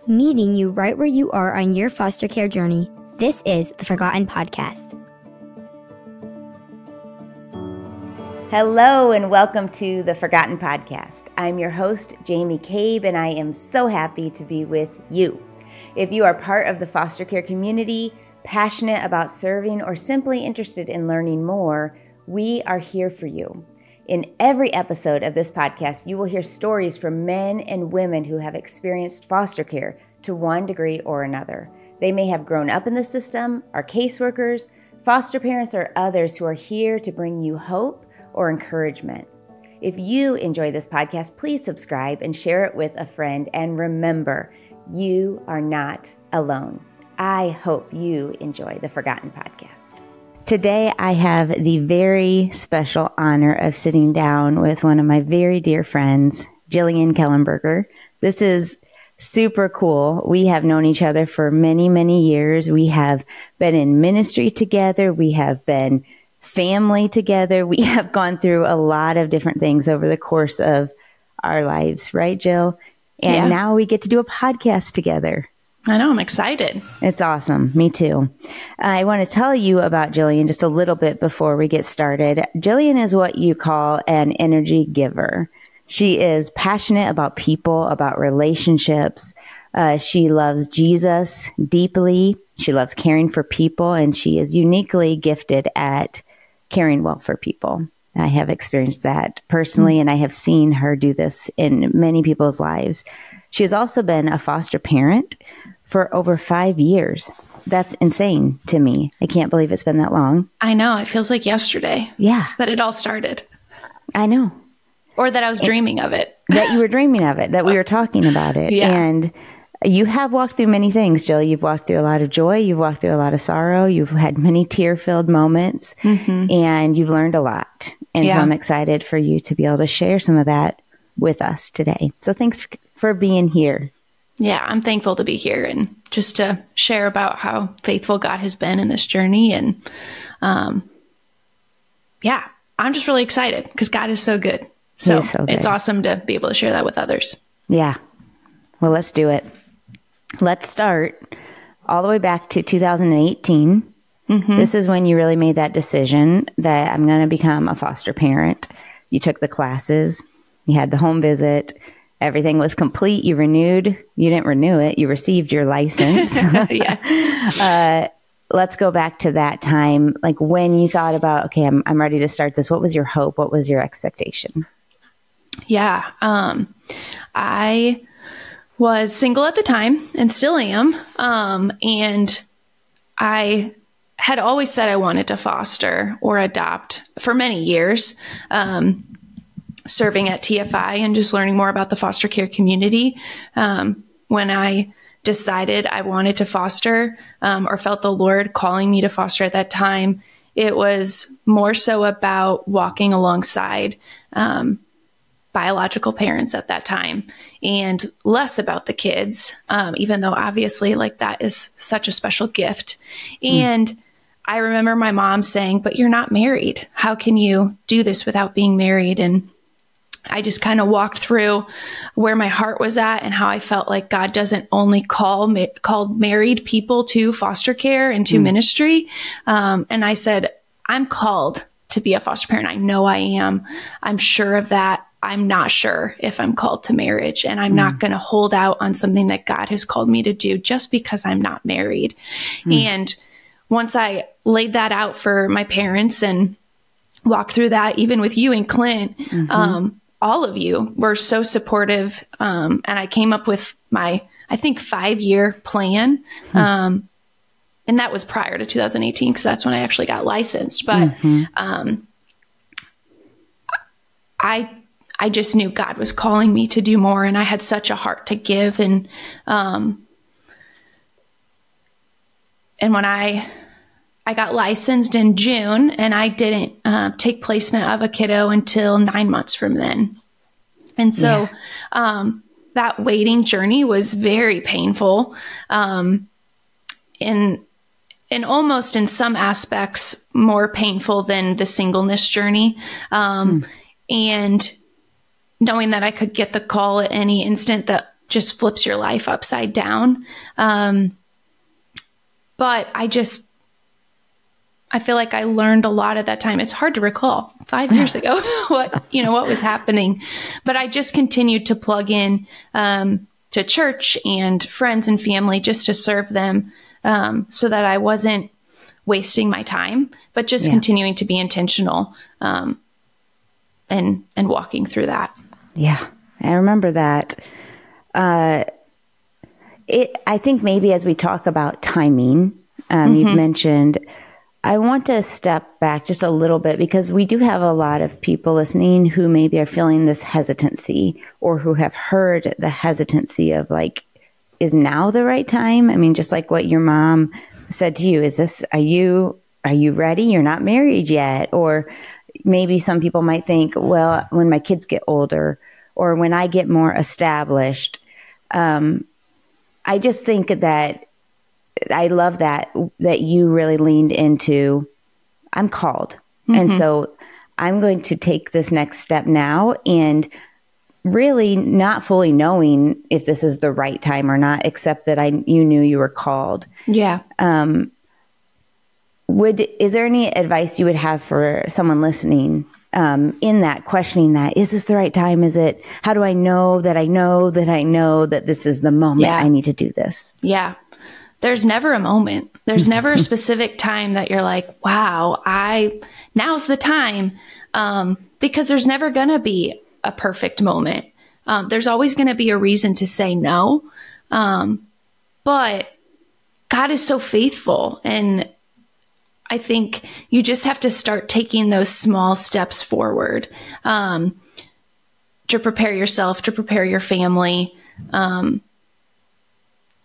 meeting you right where you are on your foster care journey. This is the Forgotten Podcast. Hello and welcome to the Forgotten Podcast. I'm your host, Jamie Cabe, and I am so happy to be with you. If you are part of the foster care community, passionate about serving, or simply interested in learning more, we are here for you. In every episode of this podcast, you will hear stories from men and women who have experienced foster care to one degree or another. They may have grown up in the system, are caseworkers, foster parents, or others who are here to bring you hope or encouragement. If you enjoy this podcast, please subscribe and share it with a friend. And remember, you are not alone. I hope you enjoy the Forgotten Podcast. Today, I have the very special honor of sitting down with one of my very dear friends, Jillian Kellenberger. This is super cool. We have known each other for many, many years. We have been in ministry together. We have been family together. We have gone through a lot of different things over the course of our lives, right, Jill? And now we get to do a podcast together. I know, I'm excited. It's awesome. Me too. I want to tell you about Jillian just a little bit before we get started. Jillian is what you call an energy giver. She is passionate about people, about relationships. She loves Jesus deeply. She loves caring for people, and she is uniquely gifted at caring well for people. I have experienced that personally, and I have seen her do this in many people's lives. She has also been a foster parent for over 5 years. That's insane to me. I can't believe it's been that long. I know. It feels like yesterday. Yeah. That it all started. I know. Or that I was dreaming of it. That you were dreaming of it, that we were talking about it. Yeah. And you have walked through many things, Jill. You've walked through a lot of joy. You've walked through a lot of sorrow. You've had many tear-filled moments, and you've learned a lot. And so I'm excited for you to be able to share some of that with us today. So thanks for being here. Yeah, I'm thankful to be here and just to share about how faithful God has been in this journey. And I'm just really excited because God is so good. So, it's awesome to be able to share that with others. Yeah. Well, let's do it. Let's start all the way back to 2018. This is when you really made that decision that I'm going to become a foster parent. You took the classes. You had the home visit. Everything was complete. You renewed. You didn't renew it. You received your license. Yes. Let's go back to that time. Like when you thought about, okay, I'm ready to start this. What was your hope? What was your expectation? Yeah. I was single at the time and still am. And I had always said I wanted to foster or adopt for many years, serving at TFI and just learning more about the foster care community. When I decided I wanted to foster or felt the Lord calling me to foster at that time, it was more so about walking alongside biological parents at that time and less about the kids, even though obviously like that is such a special gift. And I remember my mom saying, but you're not married. How can you do this without being married? And I just kind of walked through where my heart was at and how I felt like God doesn't only call married people to foster care and to ministry. And I said, I'm called to be a foster parent. I know I am. I'm sure of that. I'm not sure if I'm called to marriage, and I'm not going to hold out on something that God has called me to do just because I'm not married. And once I laid that out for my parents and walked through that, even with you and Clint, all of you were so supportive. And I came up with my, I think, 5-year plan. And that was prior to 2018, because that's when I actually got licensed. But I just knew God was calling me to do more, and I had such a heart to give. And when I got licensed in June, and I didn't take placement of a kiddo until 9 months from then. And so that waiting journey was very painful, and almost in some aspects more painful than the singleness journey. And knowing that I could get the call at any instant that just flips your life upside down. But I feel like I learned a lot at that time. It's hard to recall 5 years ago what was happening, but I just continued to plug in to church and friends and family just to serve them, so that I wasn't wasting my time, but just continuing to be intentional, and walking through that. Yeah, I remember that. I think maybe as we talk about timing, you've mentioned, I want to step back just a little bit, because we do have a lot of people listening who maybe are feeling this hesitancy, or who have heard the hesitancy of like, is now the right time? I mean, just like what your mom said to you, are you ready? You're not married yet. Or maybe some people might think, well, when my kids get older, or when I get more established. I just think that I love that you really leaned into, I'm called. And so I'm going to take this next step now, and really not fully knowing if this is the right time or not, except that you knew you were called. Yeah. Is there any advice you would have for someone listening, in that, questioning that, is this the right time? How do I know that this is the moment I need to do this? Yeah. There's never a moment. There's never a specific time that you're like, wow, now's the time. Because there's never going to be a perfect moment. There's always going to be a reason to say no. But God is so faithful. And I think you just have to start taking those small steps forward, to prepare yourself, to prepare your family.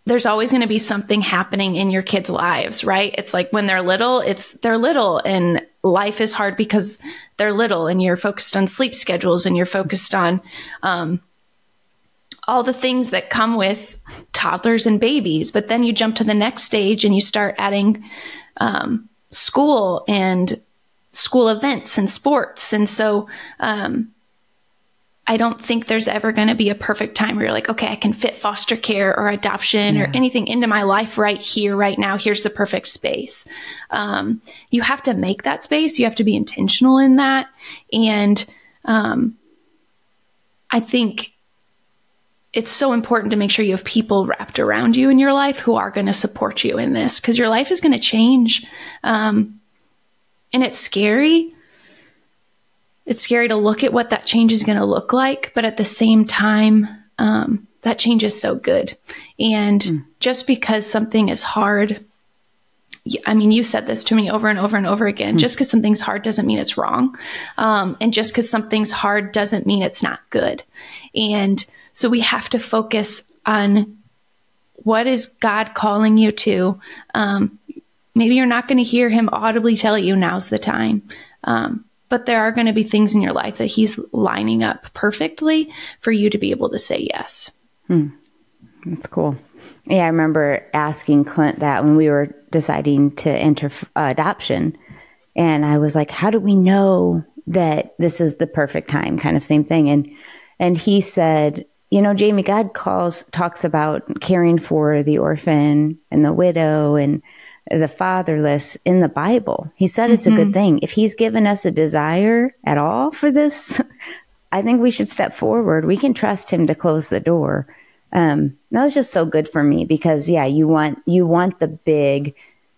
There's always going to be something happening in your kids' lives, right? It's like when they're little, they're little, and life is hard because they're little, and you're focused on sleep schedules, and you're focused on all the things that come with toddlers and babies. But then you jump to the next stage and you start adding school and school events and sports. And so I don't think there's ever going to be a perfect time where you're like, okay, I can fit foster care or adoption or anything into my life right here, right now. Here's the perfect space. You have to make that space. You have to be intentional in that. And I think it's so important to make sure you have people wrapped around you in your life who are going to support you in this, because your life is going to change. And it's scary. It's scary to look at what that change is going to look like. But at the same time, that change is so good. And just because something is hard, I mean, you said this to me over and over and over again, just because something's hard doesn't mean it's wrong. And just because something's hard doesn't mean it's not good. And so we have to focus on, what is God calling you to? Maybe you're not going to hear him audibly tell you now's the time. But there are going to be things in your life that he's lining up perfectly for you to be able to say yes. That's cool. Yeah, I remember asking Clint that when we were deciding to enter adoption. And I was like, how do we know that this is the perfect time? Kind of same thing. And he said, you know, Jamie, God talks about caring for the orphan and the widow and the fatherless in the Bible. He said it's a good thing. If he's given us a desire at all for this, I think we should step forward. We can trust him to close the door. That was just so good for me, because you want the big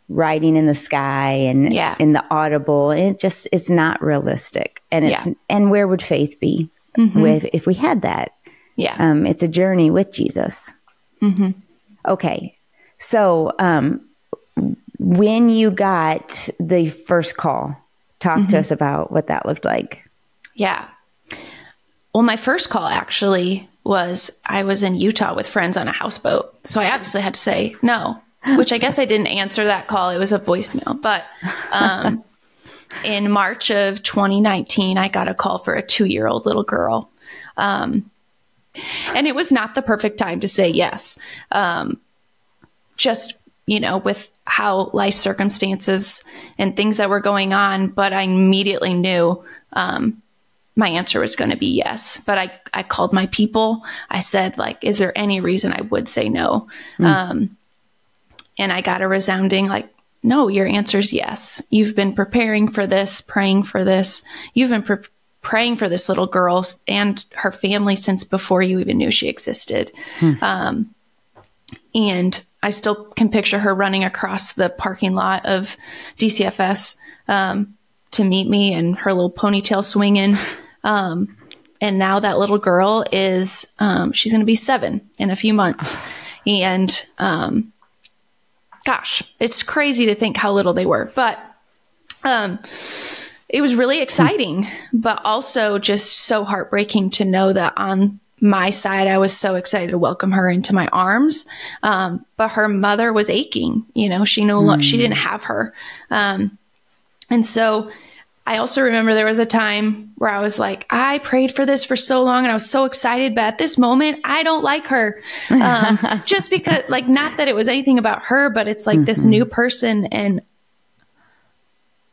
writing in the sky and in the audible, and it's not realistic. And and where would faith be if we had that? It's a journey with Jesus. Okay. So, when you got the first call, talk to us about what that looked like. Yeah. Well, my first call actually was, I was in Utah with friends on a houseboat. So I obviously had to say no, which I guess I didn't answer that call. It was a voicemail. But in March of 2019, I got a call for a 2-year-old little girl. And it was not the perfect time to say yes. Just, with how life circumstances and things that were going on. But I immediately knew my answer was going to be yes. But I called my people. I said, like, is there any reason I would say no? And I got a resounding, like, no, your answer is yes. You've been preparing for this, praying for this. You've been praying for this little girl and her family since before you even knew she existed. And I still can picture her running across the parking lot of DCFS to meet me, and her little ponytail swinging. And now that little girl is, she's going to be 7 in a few months. And gosh, it's crazy to think how little they were. But it was really exciting, but also just so heartbreaking to know that on my side, I was so excited to welcome her into my arms. But her mother was aching, you know, she didn't have her. And so I also remember there was a time where I was like, I prayed for this for so long and I was so excited, but at this moment, I don't like her. Just because, like, not that it was anything about her, but it's like this new person. And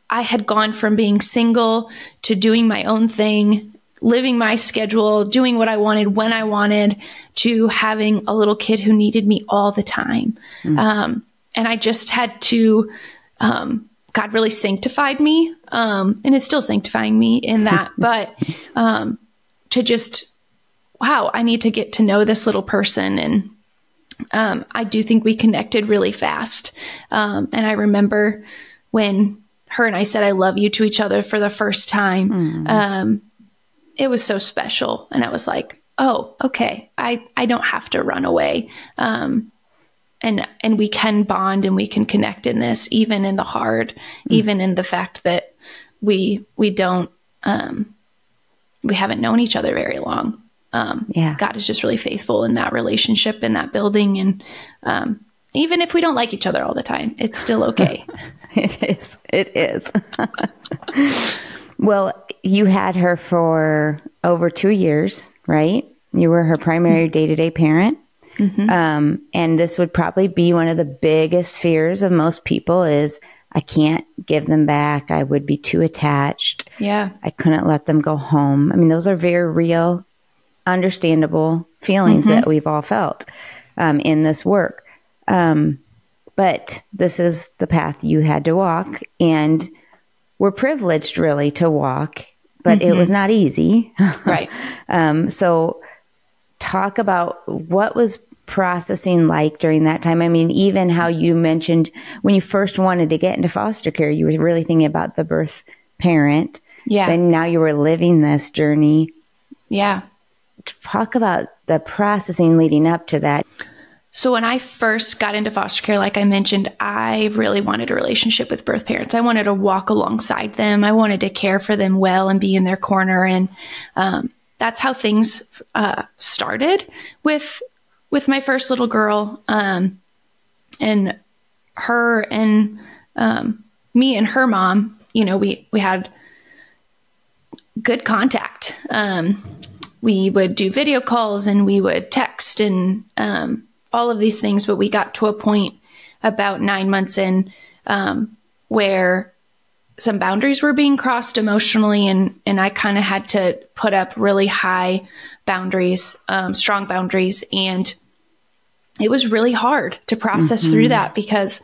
I had gone from being single to doing my own thing, living my schedule, doing what I wanted when I wanted, to having a little kid who needed me all the time. And I just had to, God really sanctified me, and is still sanctifying me in that. But to just, wow, I need to get to know this little person. And I do think we connected really fast. And I remember when her and I said, I love you to each other for the first time. It was so special. And I was like, oh, okay, I don't have to run away. And we can bond and we can connect in this, even in the hard, even in the fact that we don't, we haven't known each other very long. God is just really faithful in that relationship, in that building. And even if we don't like each other all the time, it's still okay. It is. Well, you had her for over 2 years, right? You were her primary day-to-day parent. And this would probably be one of the biggest fears of most people is, I can't give them back. I would be too attached. Yeah. I couldn't let them go home. I mean, those are very real, understandable feelings that we've all felt in this work. But this is the path you had to walk, and we're privileged really to walk, but it was not easy. Right. So talk about what was processing like during that time. I mean, even how you mentioned when you first wanted to get into foster care, you were really thinking about the birth parent. Yeah. Then now you were living this journey. Yeah. Talk about the processing leading up to that. So when I first got into foster care, like I mentioned, I really wanted a relationship with birth parents. I wanted to walk alongside them. I wanted to care for them well and be in their corner. And that's how things started with my first little girl. And her and me and her mom, you know, we had good contact. We would do video calls and we would text and all of these things, but we got to a point about 9 months in where some boundaries were being crossed emotionally, and I kind of had to put up really high boundaries, strong boundaries, and it was really hard to process through that because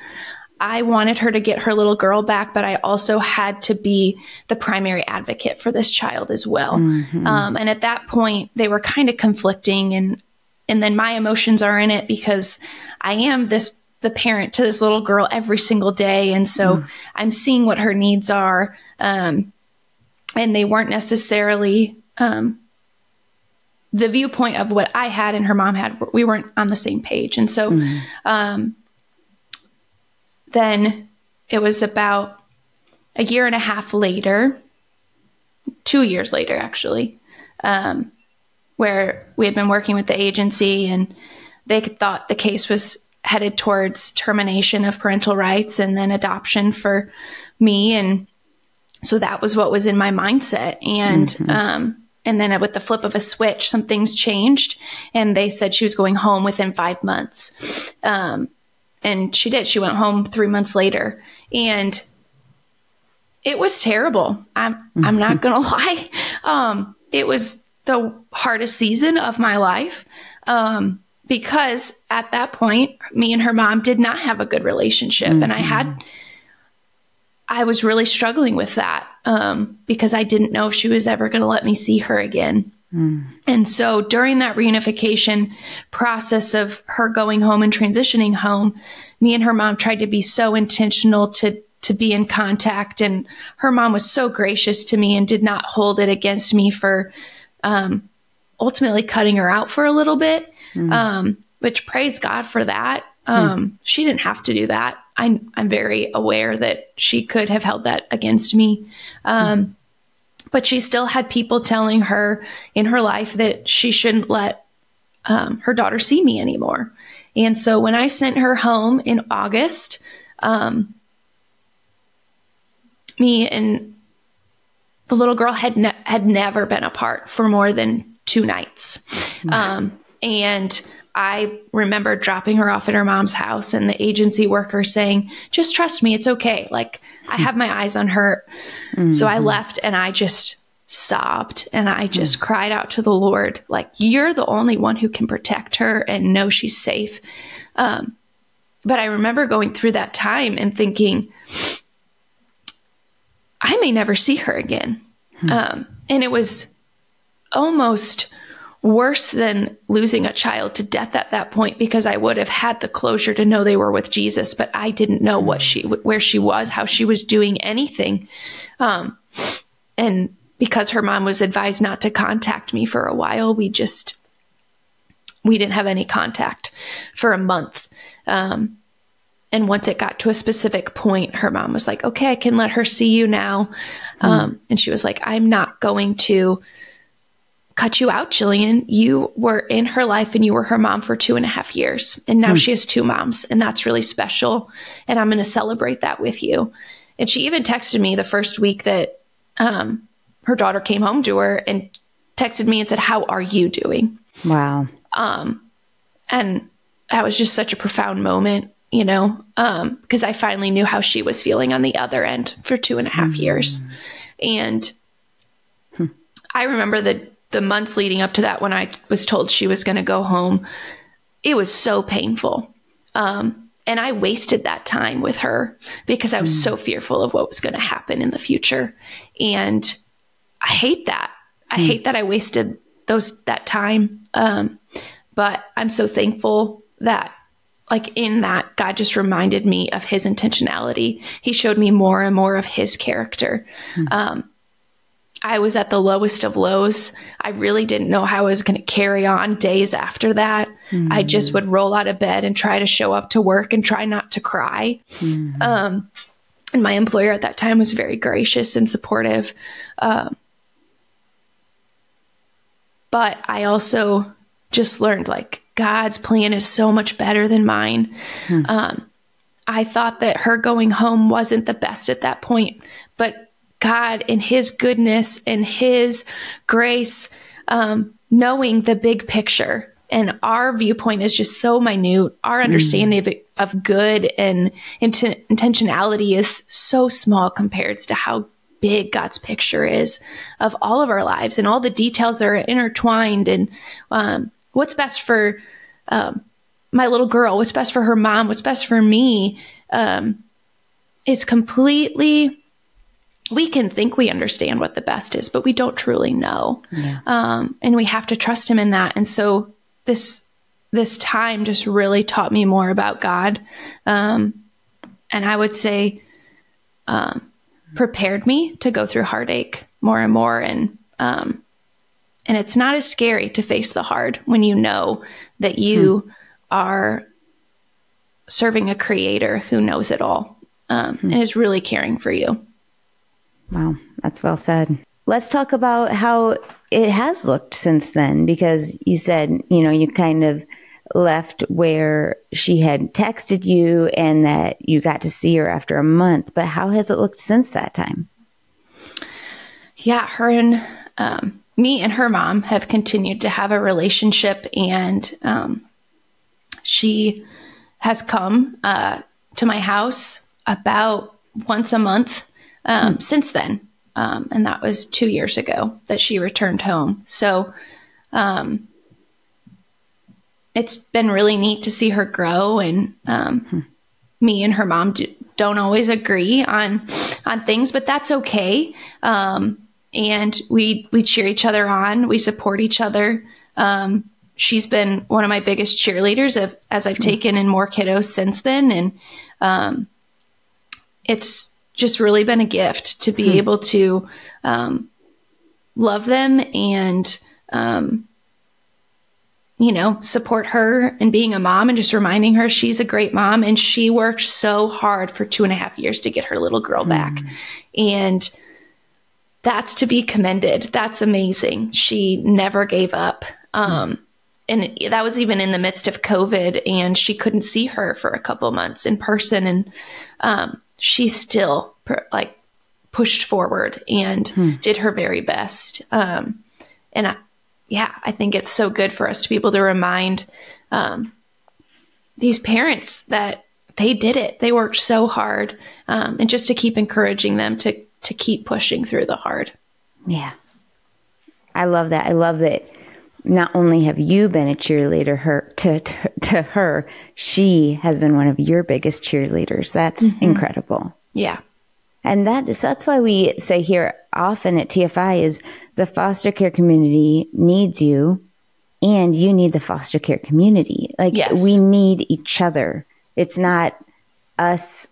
I wanted her to get her little girl back, but I also had to be the primary advocate for this child as well. And at that point, they were kind of conflicting, and then my emotions are in it because I am the parent to this little girl every single day. And so I'm seeing what her needs are. And they weren't necessarily the viewpoint of what I had and her mom had. We weren't on the same page. And so then it was about a year and a half later, 2 years later, actually, where we had been working with the agency and they thought the case was headed towards termination of parental rights and then adoption for me. And so that was what was in my mindset. And then with the flip of a switch, some things changed and they said she was going home within 5 months. And she did. She went home 3 months later, and it was terrible. I'm not going to lie. It was the hardest season of my life. Because at that point, me and her mom did not have a good relationship. And I was really struggling with that, because I didn't know if she was ever going to let me see her again. And so during that reunification process of her going home and transitioning home, me and her mom tried to be so intentional to be in contact. And her mom was so gracious to me and did not hold it against me for ultimately cutting her out for a little bit, which praise God for that. She didn't have to do that. I'm very aware that she could have held that against me. But she still had people telling her in her life that she shouldn't let her daughter see me anymore. And so when I sent her home in August, me and the little girl had never been apart for more than 2 nights. And I remember dropping her off at her mom's house and the agency worker saying, just trust me, it's okay. Like, I have my eyes on her. So I left and I just sobbed and I just cried out to the Lord, like, you're the only one who can protect her and know she's safe. But I remember going through that time and thinking, I may never see her again. And it was almost worse than losing a child to death at that point, because I would have had the closure to know they were with Jesus, but I didn't know where she was, how she was doing anything. And because her mom was advised not to contact me for a while, we didn't have any contact for a month. And once it got to a specific point, her mom was like, okay, I can let her see you now. And she was like, I'm not going to cut you out, Jillian. You were in her life and you were her mom for 2.5 years. And now she has 2 moms, and that's really special. And I'm going to celebrate that with you. And she even texted me the first week that her daughter came home to her and texted me and said, how are you doing? Wow. And that was just such a profound moment, you know, because I finally knew how she was feeling on the other end for 2.5 years. And I remember the months leading up to that, when I was told she was going to go home, it was so painful. And I wasted that time with her because I was so fearful of what was going to happen in the future. And I hate that. I hate that I wasted that time. But I'm so thankful that, like, in that, God just reminded me of his intentionality. He showed me more and more of his character. I was at the lowest of lows. I really didn't know how I was going to carry on days after that. I just would roll out of bed and try to show up to work and try not to cry. And my employer at that time was very gracious and supportive. But I also just learned, like, God's plan is so much better than mine. I thought that her going home wasn't the best at that point, but God, in his goodness and his grace, knowing the big picture, and our viewpoint is just so minute. Our understanding of good and intentionality is so small compared to how big God's picture is of all of our lives, and all the details are intertwined. And what's best for my little girl, what's best for her mom, what's best for me, is completely, we can think we understand what the best is, but we don't truly know. And we have to trust him in that. And so this time just really taught me more about God. And I would say, prepared me to go through heartache more and more. And it's not as scary to face the hard when you know that you are serving a creator who knows it all, and is really caring for you. Wow, that's well said. Let's talk about how it has looked since then, because you said, you know, you kind of left where she had texted you and that you got to see her after a month. But how has it looked since that time? Yeah, her and me and her mom have continued to have a relationship, and she has come to my house about once a month since then. And that was 2 years ago that she returned home. So it's been really neat to see her grow. And me and her mom don't always agree on things, but that's okay. And we cheer each other on. We support each other. She's been one of my biggest cheerleaders as I've taken in more kiddos since then. And it's just really been a gift to be able to love them and, support her and being a mom and just reminding her she's a great mom. And she worked so hard for 2.5 years to get her little girl back. And that's to be commended. That's amazing. She never gave up. And that was even in the midst of COVID, and she couldn't see her for a couple months in person. And she still pushed forward and did her very best. I think it's so good for us to be able to remind these parents that they did it. They worked so hard, and just to keep encouraging them to keep pushing through the hard. Yeah. I love that. I love that not only have you been a cheerleader to her, she has been one of your biggest cheerleaders. That's incredible. Yeah. And that's why we say here often at TFI is the foster care community needs you and you need the foster care community. Yes. We need each other. It's not us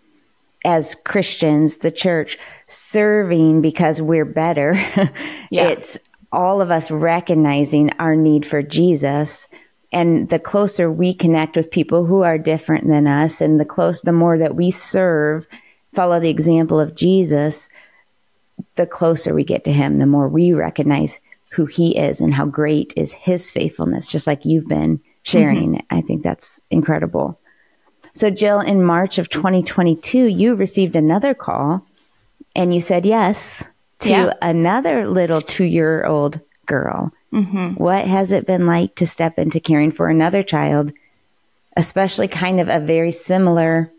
as Christians, the church, serving because we're better. Yeah. It's all of us recognizing our need for Jesus. And the closer we connect with people who are different than us, and the more that we serve, follow the example of Jesus, the closer we get to him, the more we recognize who he is and how great is his faithfulness, just like you've been sharing. I think that's incredible. So Jill, in March of 2022, you received another call and you said yes to another little 2-year-old girl. What has it been like to step into caring for another child, especially kind of a very similar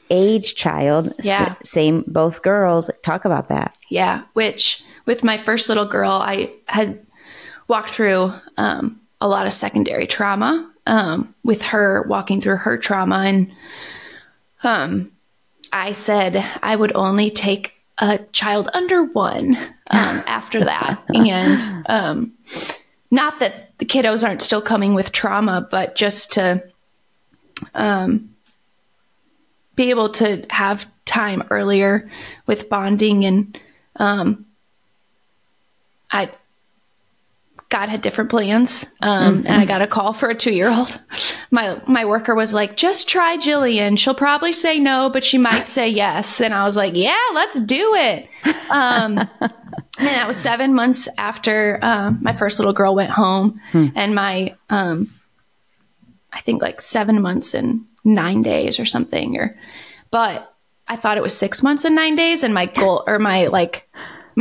age child? Yeah. Same, both girls. Talk about that. Yeah. Which with my first little girl, I had walked through a lot of secondary trauma with her, walking through her trauma. And I said I would only take a child under 1 after that. And not that the kiddos aren't still coming with trauma, but just to be able to have time earlier with bonding. And God had different plans. And I got a call for a 2-year-old. My worker was like, just try Jillian. She'll probably say no, but she might say yes. And I was like, yeah, let's do it. And that was 7 months after my first little girl went home. And my, I think 7 months and 9 days or something. But I thought it was 6 months and 9 days. And my goal, or my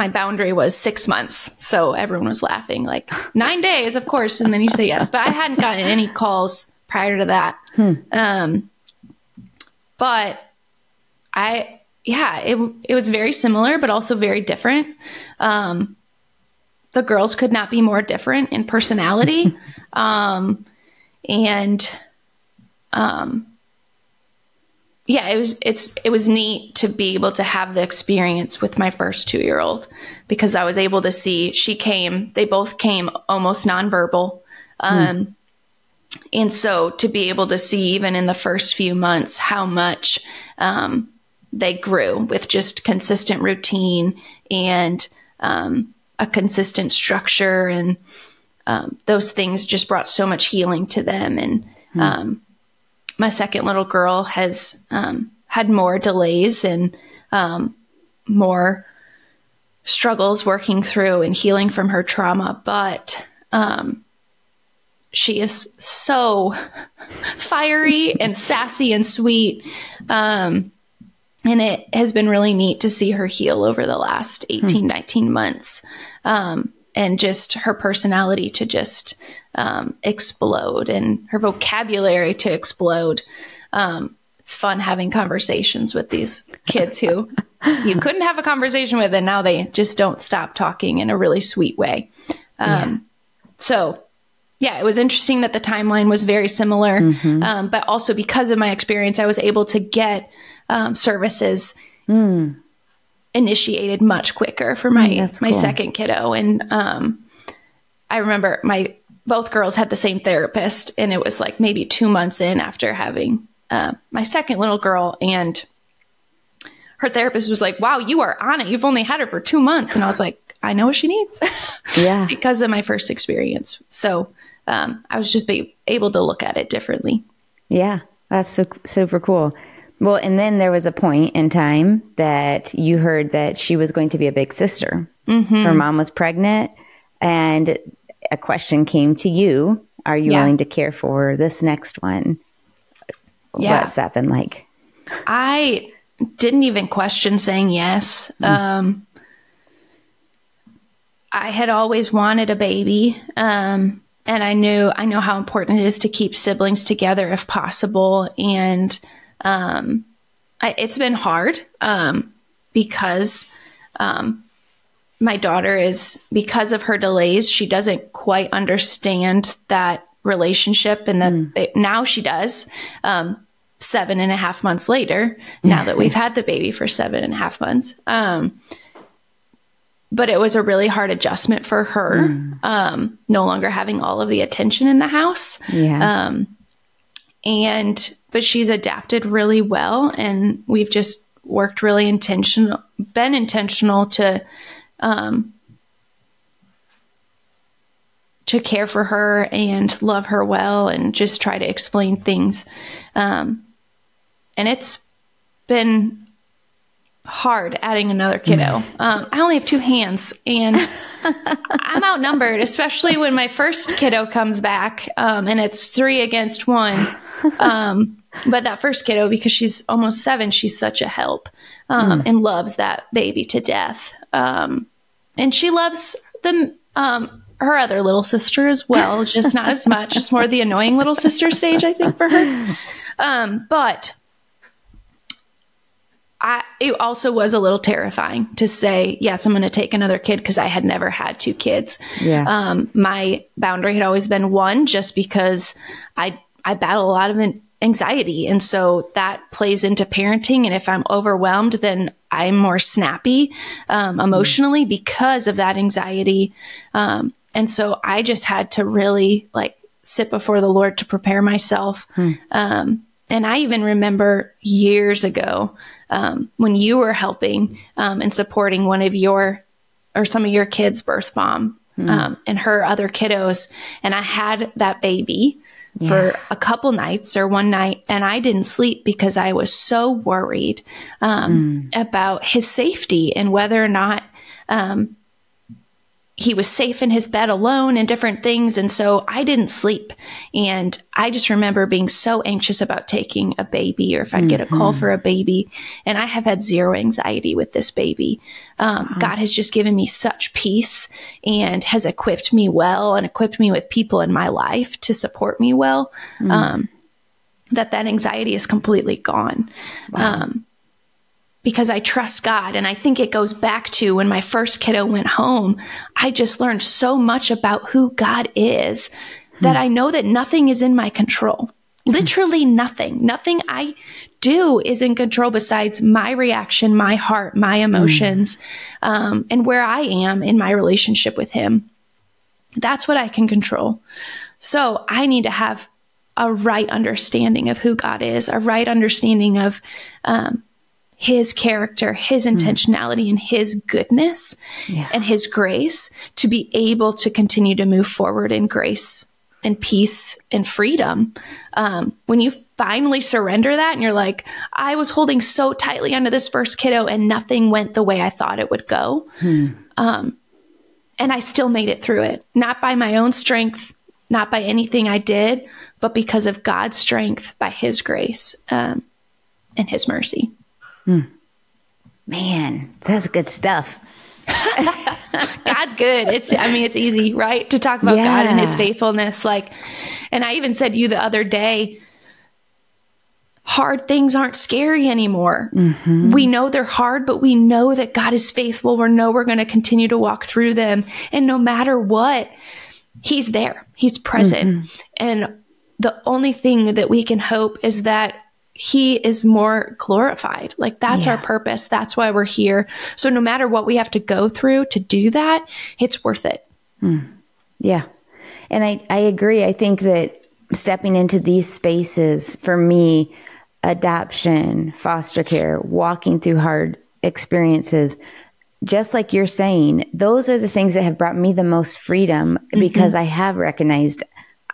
boundary was 6 months. So everyone was laughing, 9 days, of course. And then you say yes. But I hadn't gotten any calls prior to that. But it was very similar, but also very different. The girls could not be more different in personality. It was neat to be able to have the experience with my first 2-year-old, because I was able to see they both came almost nonverbal. And so to be able to see even in the first few months how much they grew with just consistent routine and a consistent structure, and those things just brought so much healing to them. And my second little girl has had more delays and more struggles working through and healing from her trauma, but she is so fiery and sassy and sweet. And it has been really neat to see her heal over the last 18, 19 months. And just her personality to just explode, and her vocabulary to explode. it's fun having conversations with these kids who you couldn't have a conversation with, and now they just don't stop talking in a really sweet way. So yeah, it was interesting that the timeline was very similar, but also because of my experience, I was able to get services initiated much quicker for my second kiddo. And I remember both girls had the same therapist, and it was like maybe 2 months in after having my second little girl, and her therapist was like, wow, you are on it. You've only had her for 2 months. And I was like, I know what she needs because of my first experience. So I was just able to look at it differently. Yeah, that's so super cool. Well, and then there was a point in time that you heard that she was going to be a big sister. Her mom was pregnant, and a question came to you. Are you willing to care for this next one? What's that been like? I didn't even question saying yes. I had always wanted a baby. And I know how important it is to keep siblings together if possible. And it's been hard because my daughter because of her delays, she doesn't quite understand that relationship, and that now she does 7.5 months later, now that we've had the baby for 7.5 months. But it was a really hard adjustment for her, no longer having all of the attention in the house. But she's adapted really well, and we've just worked really been intentional to care for her and love her well, and just try to explain things. And it's been hard adding another kiddo. I only have 2 hands, and I'm outnumbered, especially when my first kiddo comes back, and it's 3 against 1. But that first kiddo, because she's almost 7, she's such a help, and loves that baby to death. And she loves her other little sister as well, just not as much. It's more the annoying little sister stage, I think, for her. But it also was a little terrifying to say, yes, I'm going to take another kid, because I had never had 2 kids. My boundary had always been 1, just because I battle a lot of anxiety. And so that plays into parenting. And if I'm overwhelmed, then I'm more snappy emotionally because of that anxiety. And so I just had to really sit before the Lord to prepare myself. And I even remember years ago, when you were helping and supporting some of your kids' birth mom and her other kiddos. And I had that baby for a couple nights or one night, and I didn't sleep because I was so worried about his safety and whether or not he was safe in his bed alone and different things. And so I didn't sleep. And I just remember being so anxious about taking a baby, or if I'd get a call for a baby. And I have had zero anxiety with this baby. God has just given me such peace and has equipped me well, and equipped me with people in my life to support me well, that anxiety is completely gone. Because I trust God. And I think it goes back to when my first kiddo went home, I just learned so much about who God is that I know that nothing is in my control. Literally nothing. Nothing I do is in control besides my reaction, my heart, my emotions, and where I am in my relationship with Him. That's what I can control. So I need to have a right understanding of who God is, a right understanding of His character, His intentionality, and His goodness and His grace, to be able to continue to move forward in grace and peace and freedom. When you finally surrender that and you're like, I was holding so tightly onto this first kiddo and nothing went the way I thought it would go. And I still made it through it, not by my own strength, not by anything I did, but because of God's strength, by His grace and His mercy. Man, that's good stuff. God's good. It's easy, right? To talk about God and His faithfulness. And I even said to you the other day, hard things aren't scary anymore. We know they're hard, but we know that God is faithful. We know we're going to continue to walk through them. And no matter what, he's there. He's present. And the only thing that we can hope is that he is more glorified. Like that's our purpose. That's why we're here. So no matter what we have to go through to do that, it's worth it. Yeah. And I agree. I think that stepping into these spaces, for me, adoption, foster care, walking through hard experiences, just like you're saying, those are the things that have brought me the most freedom because I have recognized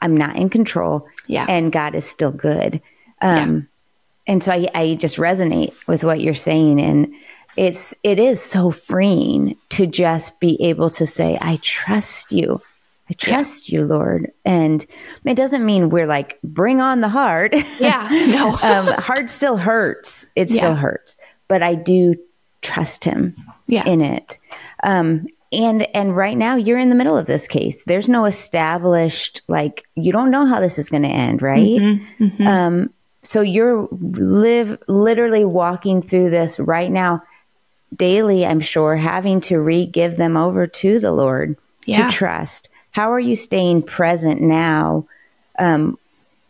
I'm not in control and God is still good. And so I just resonate with what you're saying. And it is so freeing to just be able to say, I trust you. I trust you, Lord. And it doesn't mean we're like, bring on the hard. No. Hard still hurts. It still hurts. But I do trust him in it. And right now you're in the middle of this case. There's no established, like, you don't know how this is going to end, right? So you're literally walking through this right now daily, I'm sure, having to re-give them over to the Lord to trust. How are you staying present now in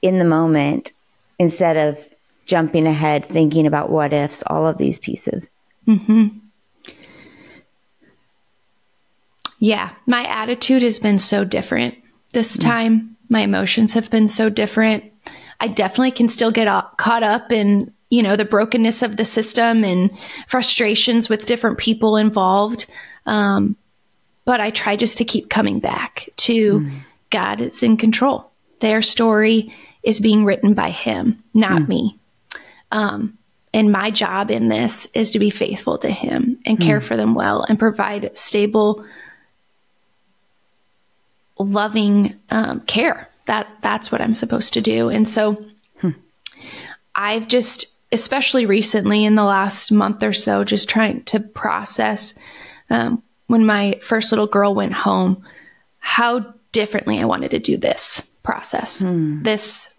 the moment instead of jumping ahead, thinking about what ifs, all of these pieces? Yeah, my attitude has been so different this time. My emotions have been so different. I definitely can still get caught up in, the brokenness of the system and frustrations with different people involved. But I try just to keep coming back to God is in control. Their story is being written by him, not me. And my job in this is to be faithful to him and care for them well and provide stable, loving care. That's what I'm supposed to do. And so I've just, especially recently in the last month or so, just trying to process when my first little girl went home, how differently I wanted to do this process, this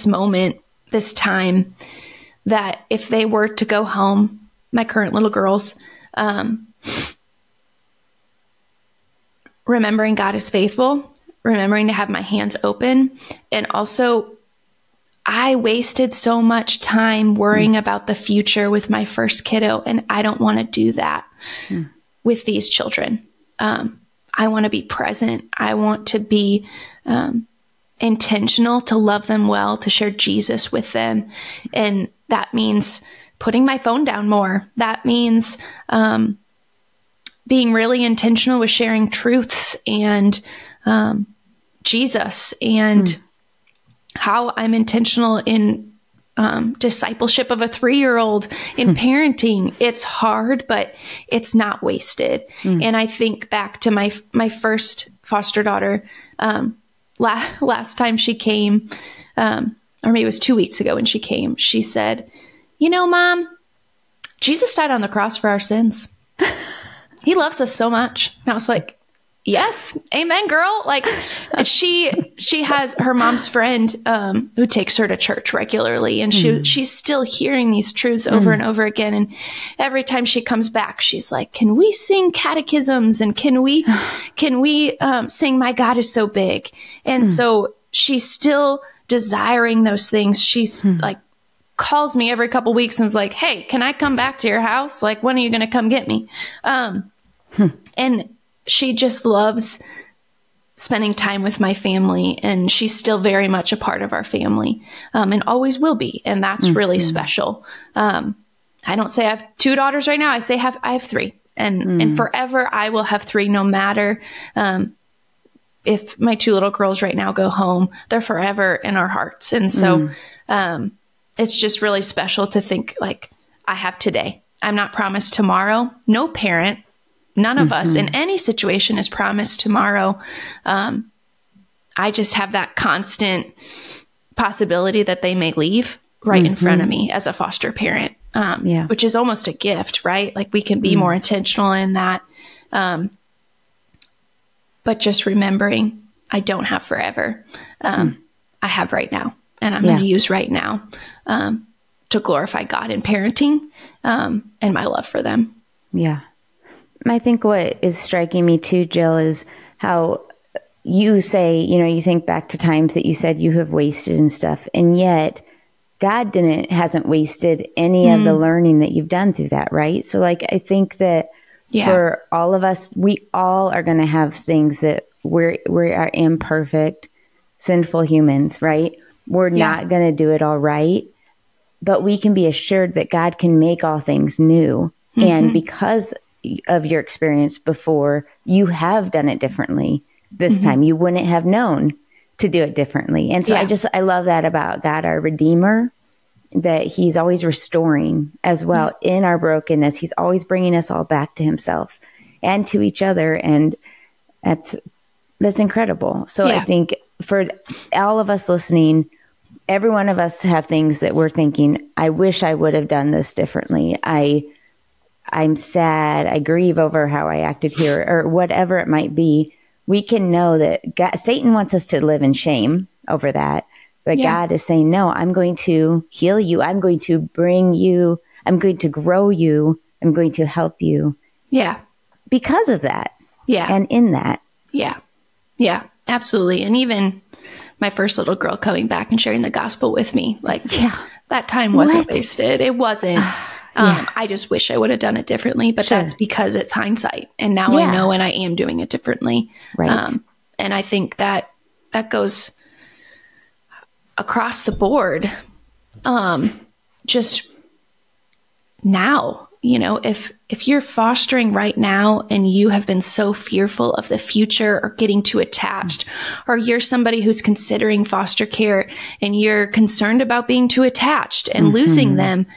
moment, this time, that if they were to go home, my current little girls, remembering God is faithful, remembering to have my hands open. And also, I wasted so much time worrying about the future with my first kiddo, and I don't want to do that with these children. I want to be present. I want to be intentional to love them well, to share Jesus with them. And that means putting my phone down more. That means being really intentional with sharing truths and Jesus, and how I'm intentional in discipleship of a 3-year-old, in parenting. It's hard, but it's not wasted. And I think back to my first foster daughter, last time she came, or maybe it was 2 weeks ago when she came, she said, Mom, Jesus died on the cross for our sins. He loves us so much. And I was like, yes, amen, girl. Like, she has her mom's friend who takes her to church regularly, and she's still hearing these truths over and over again. And every time she comes back, she's like, "Can we sing catechisms? And can we sing My God is So Big?" And so she's still desiring those things. She's like, calls me every couple weeks and is like, "Hey, can I come back to your house? Like, when are you going to come get me?" And she just loves spending time with my family, and she's still very much a part of our family, and always will be. And that's really special. I don't say I have 2 daughters right now. I say I have 3, and forever I will have 3, no matter if my 2 little girls right now go home. They're forever in our hearts. And so it's just really special to think, like, I have today. I'm not promised tomorrow. No parent, none of us in any situation is promised tomorrow. I just have that constant possibility that they may leave right in front of me as a foster parent, which is almost a gift, right? Like, we can be more intentional in that. But just remembering I don't have forever. I have right now. and I'm going to use right now to glorify God in parenting and my love for them. Yeah. I think what is striking me too, Jill, is how you say, you think back to times that you said you have wasted and stuff, and yet God hasn't wasted any of the learning that you've done through that, right? So I think that for all of us, we all are going to have things that we are imperfect, sinful humans, right? We're not going to do it all right, but we can be assured that God can make all things new. And because of your experience before, you have done it differently this time. You wouldn't have known to do it differently. And so I love that about God, our Redeemer, that he's always restoring as well in our brokenness. He's always bringing us all back to himself and to each other. And that's incredible. So I think for all of us listening, every one of us have things that we're thinking, I wish I would have done this differently. I'm sad. I grieve over how I acted here, or whatever it might be. We can know that Satan wants us to live in shame over that. But God is saying, no, I'm going to heal you. I'm going to bring you. I'm going to grow you. I'm going to help you. Yeah. Because of that. Yeah. And in that. Yeah. Yeah, absolutely. And even my first little girl coming back and sharing the gospel with me, that time wasn't wasted. It wasn't. I just wish I would have done it differently, but that's because it's hindsight. And now I know, and I am doing it differently. Right. And I think that goes across the board. Just now, if you're fostering right now and you have been so fearful of the future or getting too attached, or you're somebody who's considering foster care and you're concerned about being too attached and losing them,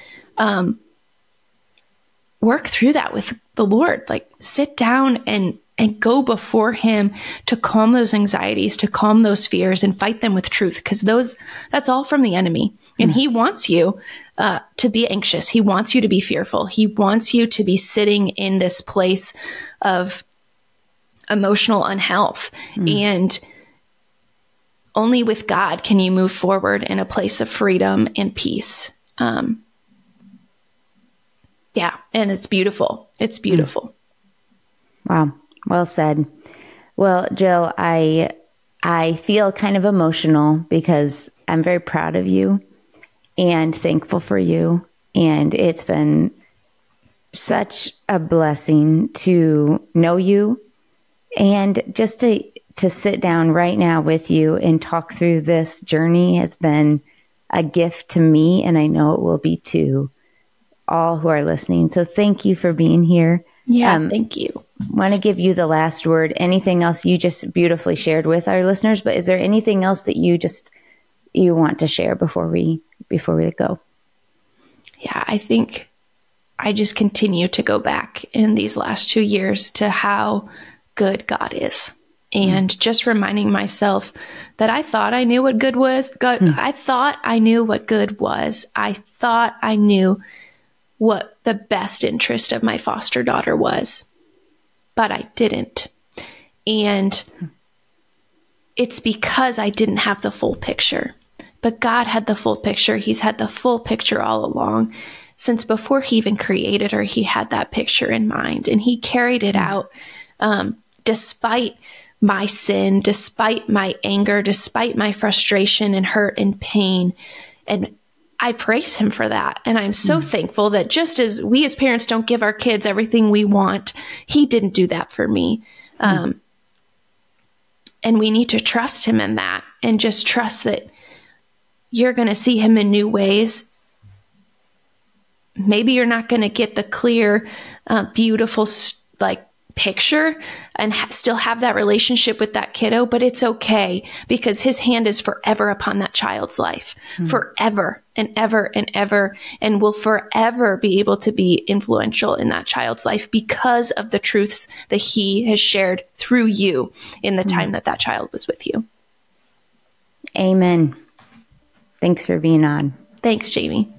work through that with the Lord. Sit down and go before him to calm those anxieties, to calm those fears, and fight them with truth. Because that's all from the enemy. And he wants you to be anxious. He wants you to be fearful. He wants you to be sitting in this place of emotional unhealth. And only with God can you move forward in a place of freedom and peace. Yeah. And it's beautiful. It's beautiful. Wow. Well said. Well, Jill, I feel kind of emotional because I'm very proud of you and thankful for you. And it's been such a blessing to know you and just to sit down right now with you and talk through this journey has been a gift to me. And I know it will be to all who are listening. So thank you for being here. Yeah, thank you. Want to give you the last word. Anything else? You just beautifully shared with our listeners, but is there anything else that you want to share before we go? Yeah, I think I just continue to go back in these last 2 years to how good God is. And just reminding myself that I thought I knew what good was. I thought I knew what good was. I thought I knew what the best interest of my foster daughter was, but I didn't. And it's because I didn't have the full picture, but God had the full picture. He's had the full picture all along. Since before he even created her, he had that picture in mind, and he carried it out despite my sin, despite my anger, despite my frustration and hurt and pain. And I praise him for that. And I'm so thankful that just as we as parents don't give our kids everything we want, he didn't do that for me. And we need to trust him in that and just trust that you're going to see him in new ways. Maybe you're not going to get the clear, beautiful, picture and still have that relationship with that kiddo, but it's okay because his hand is forever upon that child's life, forever and ever and ever, and will forever be able to be influential in that child's life because of the truths that he has shared through you in the time that child was with you. Amen. Thanks for being on. Thanks, Jamie.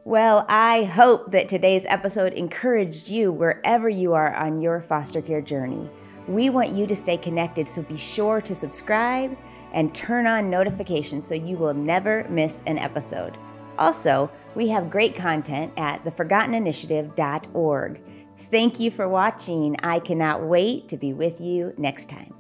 Well, I hope that today's episode encouraged you wherever you are on your foster care journey. We want you to stay connected, so be sure to subscribe and turn on notifications so you will never miss an episode. Also, we have great content at theforgotteninitiative.org. Thank you for watching. I cannot wait to be with you next time.